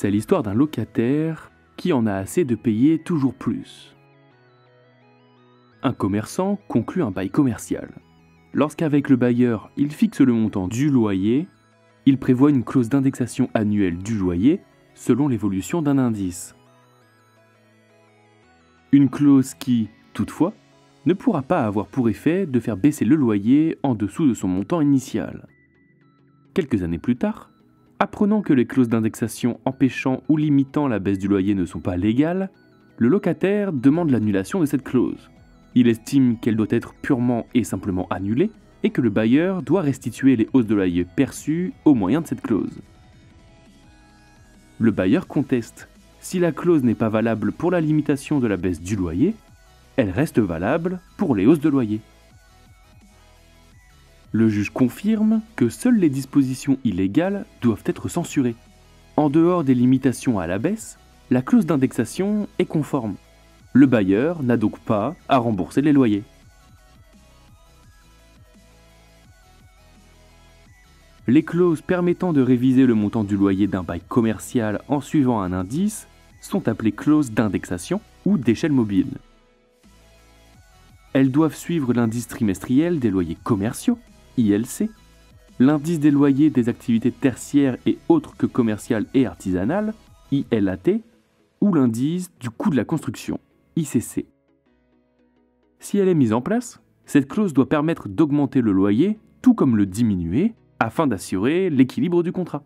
C'est l'histoire d'un locataire qui en a assez de payer toujours plus. Un commerçant conclut un bail commercial. Lorsqu'avec le bailleur, il fixe le montant du loyer, il prévoit une clause d'indexation annuelle du loyer selon l'évolution d'un indice. Une clause qui, toutefois, ne pourra pas avoir pour effet de faire baisser le loyer en dessous de son montant initial. Quelques années plus tard, apprenant que les clauses d'indexation empêchant ou limitant la baisse du loyer ne sont pas légales, le locataire demande l'annulation de cette clause. Il estime qu'elle doit être purement et simplement annulée et que le bailleur doit restituer les hausses de loyer perçues au moyen de cette clause. Le bailleur conteste. Si la clause n'est pas valable pour la limitation de la baisse du loyer, elle reste valable pour les hausses de loyer. Le juge confirme que seules les dispositions illégales doivent être censurées. En dehors des limitations à la baisse, la clause d'indexation est conforme. Le bailleur n'a donc pas à rembourser les loyers. Les clauses permettant de réviser le montant du loyer d'un bail commercial en suivant un indice sont appelées clauses d'indexation ou d'échelle mobile. Elles doivent suivre l'indice trimestriel des loyers commerciaux, ILC, l'indice des loyers des activités tertiaires et autres que commerciales et artisanales, ILAT, ou l'indice du coût de la construction, ICC. Si elle est mise en place, cette clause doit permettre d'augmenter le loyer tout comme le diminuer afin d'assurer l'équilibre du contrat.